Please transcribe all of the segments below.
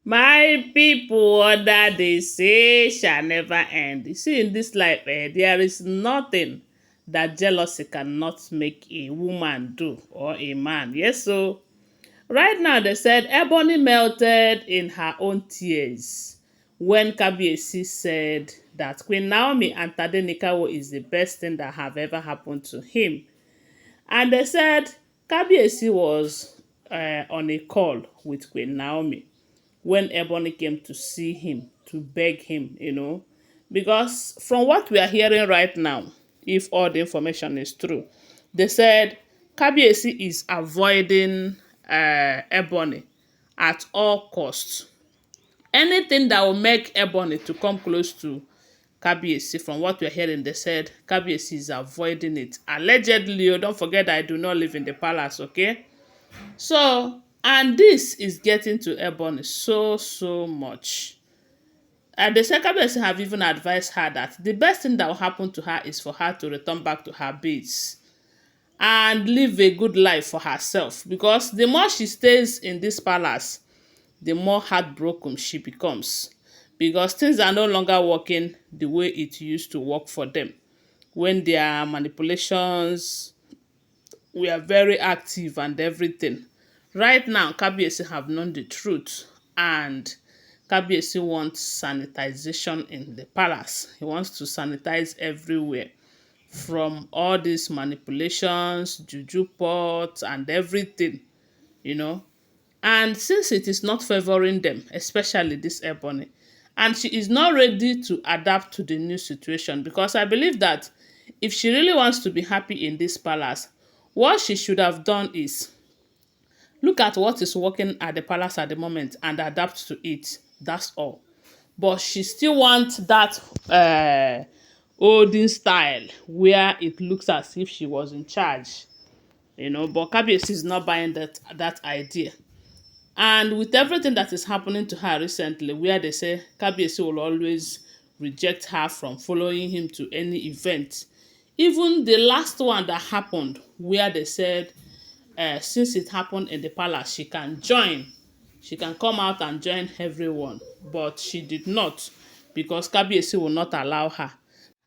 My people, that they say shall never end. You see, in this life, there is nothing that jealousy cannot make a woman do or a man. Yes, so right now they said Ebony melted in her own tears when Kabiesi said that Queen Naomi and Tadenikawo is the best thing that have ever happened to him. And they said Kabiesi was on a call with Queen Naomi when Ebony came to see him, to beg him, because from what we are hearing right now, if all the information is true, they said Kabiesi is avoiding Ebony at all costs. Anything that will make Ebony to come close to Kabiesi, from what we're hearing, they said Kabiesi is avoiding it. Allegedly, don't forget I do not live in the palace, okay? So, and this is getting to Ebony so much. And the second person have even advised her that the best thing that will happen to her is for her to return back to her base and live a good life for herself. Because the more she stays in this palace, the more heartbroken she becomes. Because things are no longer working the way it used to work for them. When their manipulations were very active and everything. Right now, Kabiyesi have known the truth, and Kabiyesi wants sanitization in the palace. He wants to sanitize everywhere from all these manipulations, juju pots, and everything, you know. And since it is not favoring them, especially this Ebony, and she is not ready to adapt to the new situation, because I believe that if she really wants to be happy in this palace, what she should have done is look at what is working at the palace at the moment and adapt to it. That's all. But she still wants that olden style where it looks as if she was in charge, But Kabiyesi is not buying that idea. And with everything that is happening to her recently, where they say Kabiyesi will always reject her from following him to any event. Even the last one that happened, where they said, since it happened in the palace, she can join. She can come out and join everyone. But she did not, because Kabiyesi will not allow her.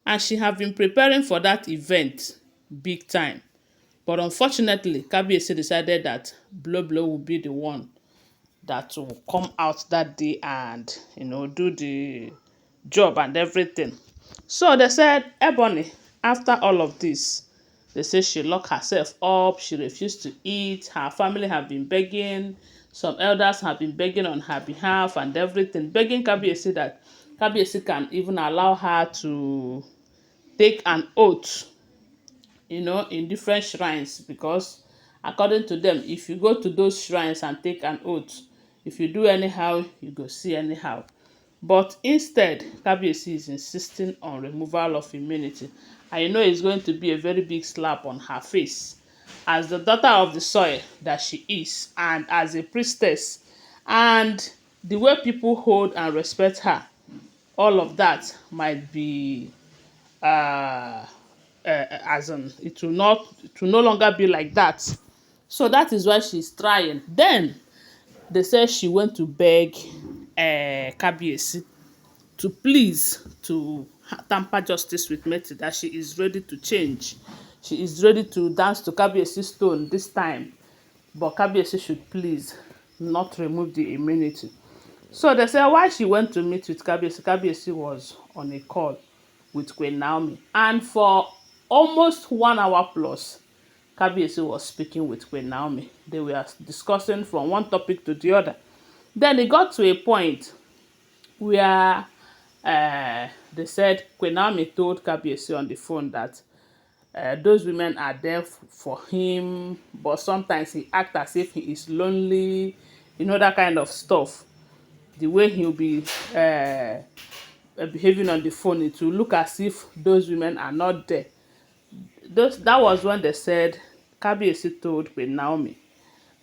And she have been preparing for that event big time. But unfortunately, Kabiyesi decided that Blow Blow will be the one that will come out that day and do the job and everything. So they said Ebony, after all of this, they say she locked herself up, she refused to eat, her family have been begging, some elders have been begging on her behalf and everything, begging Kabiyesi that Kabiyesi can even allow her to take an oath, in different shrines, because according to them, if you go to those shrines and take an oath, if you do anyhow, you go see anyhow. But instead, Kabiyesi is insisting on removal of immunity. And it's going to be a very big slap on her face as the daughter of the soil that she is, and as a priestess, and the way people hold and respect her, all of that might be as in it will no longer be like that. So that is why she's trying. Then they said she went to beg Kabiyesi to please to tamper justice with Meti, that she is ready to change. She is ready to dance to Kabiyesi's stone this time, but Kabiyesi should please not remove the immunity. So they said why she went to meet with Kabiyesi, Kabiyesi was on a call with Queen Naomi. And for almost 1 hour plus, Kabiyesi was speaking with Queen Naomi. They were discussing from one topic to the other. Then it got to a point where they said Queen Naomi told Kabiyesi on the phone that those women are there for him, but sometimes he acts as if he is lonely, that kind of stuff. The way he'll be behaving on the phone, it will look as if those women are not there. That was when they said Kabiyesi told Queen Naomi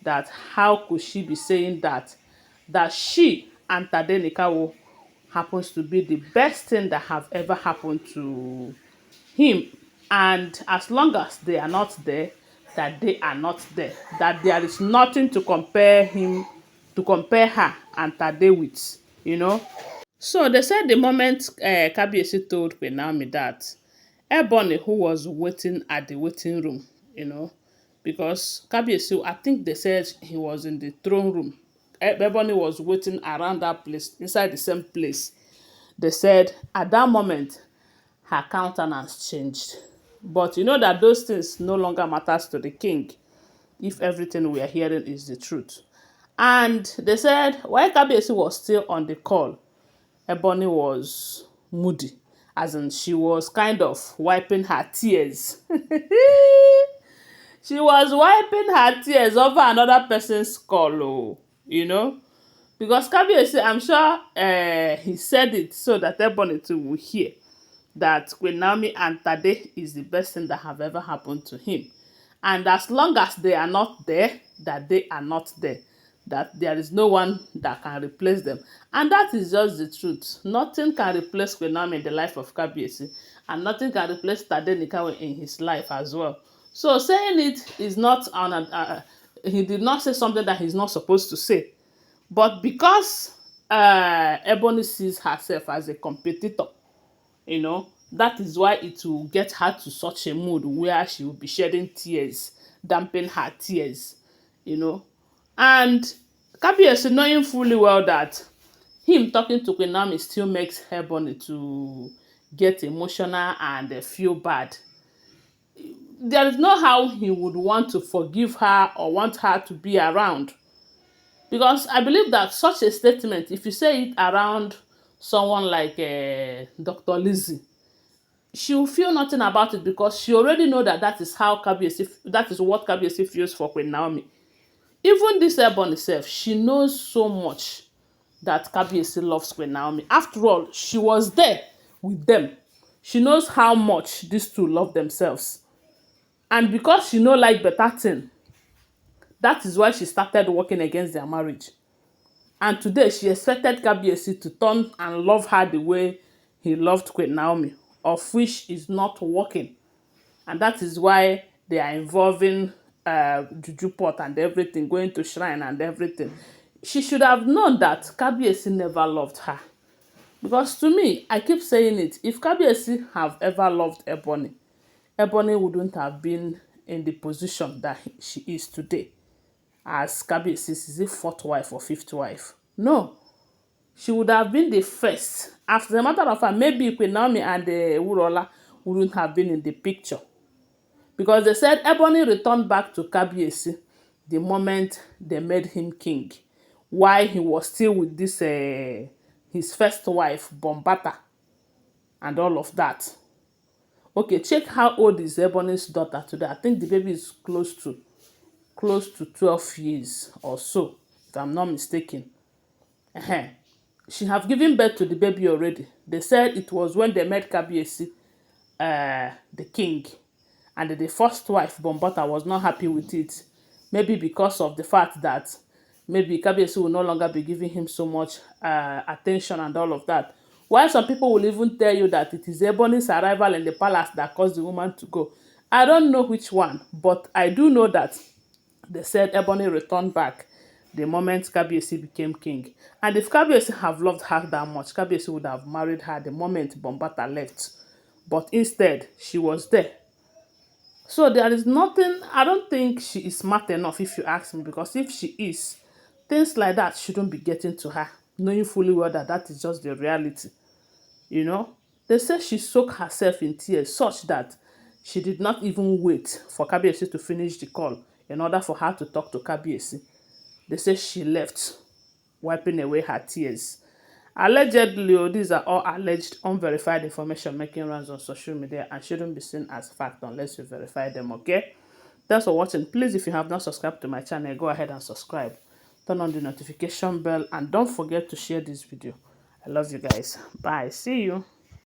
that how could she be saying that she and Tadenikawo happens to be the best thing that have ever happened to him, and as long as they are not there, that they are not there, that there is nothing to compare him to compare her and Tade with, you know. So they said the moment Kabiyesi told Queen Naomi that Ebony, who was waiting at the waiting room, you know, because Kabiyesi, I think they said he was in the throne room. Ebony was waiting around that place, inside the same place. They said at that moment, her countenance changed. But you know that those things no longer matters to the king if everything we are hearing is the truth. And they said while Kabiyesi was still on the call, Ebony was moody, as in she was kind of wiping her tears. She was wiping her tears over another person's call, oh, you know. Because Kabiyesi, I'm sure he said it so that Ebony too will hear that Queen Naomi and Tade is the best thing that have ever happened to him. And as long as they are not there, that they are not there, that there is no one that can replace them. And that is just the truth. Nothing can replace Queen Naomi in the life of Kabiyesi, and nothing can replace Tadenikawo in his life as well. So saying it is not on he did not say something that he's not supposed to say. But because Ebony sees herself as a competitor, you know, that is why it will get her to such a mood where she will be shedding tears, damping her tears, you know. And Kabiyesi, knowing fully well that him talking to Queen Naomi still makes Ebony to get emotional and feel bad. There is no how he would want to forgive her or want her to be around. Because I believe that such a statement, if you say it around someone like Dr. Lizzie, she will feel nothing about it because she already know that that is how Kabiyesi, that is what Kabiyesi feels for Queen Naomi. Even this Ebony self, she knows so much that Kabiyesi loves Queen Naomi. After all, she was there with them. She knows how much these two love themselves. And because she no like better thing, that is why she started working against their marriage. And today she expected Kabiyesi to turn and love her the way he loved Queen Naomi, of which is not working. And that is why they are involving juju pot and everything, going to shrine and everything. She should have known that Kabiyesi never loved her. Because to me, I keep saying it, if Kabiyesi have ever loved Ebony, Ebony wouldn't have been in the position that she is today as Kabiyesi's, is it fourth wife or fifth wife? No. She would have been the first. As a matter of fact, maybe Queen Naomi and Wurola wouldn't have been in the picture. Because they said Ebony returned back to Kabiyesi the moment they made him king, while he was still with this his first wife, Bombata, and all of that. Okay, check how old is Ebony's daughter today. I think the baby is close to 12 years or so, if I'm not mistaken. She have given birth to the baby already. They said it was when they met Kabiyesi, the king, and the first wife, Bombata, was not happy with it. Maybe because of the fact that maybe Kabiyesi will no longer be giving him so much attention and all of that. While some people will even tell you that it is Ebony's arrival in the palace that caused the woman to go. I don't know which one, but I do know that they said Ebony returned back the moment Kabiyesi became king. And if Kabiyesi have loved her that much, Kabiyesi would have married her the moment Bombata left. But instead, she was there. So there is nothing, I don't think she is smart enough if you ask me, because if she is, things like that shouldn't be getting to her, knowing fully well that that is just the reality. You know, they say she soaked herself in tears such that she did not even wait for Kabiyesi to finish the call in order for her to talk to Kabiyesi. They say she left, wiping away her tears. Allegedly, these are all alleged unverified information making rounds on social media and shouldn't be seen as fact unless you verify them, okay? Thanks for watching. Please, if you have not subscribed to my channel, go ahead and subscribe. Turn on the notification bell and don't forget to share this video. I love you guys. Bye. See you.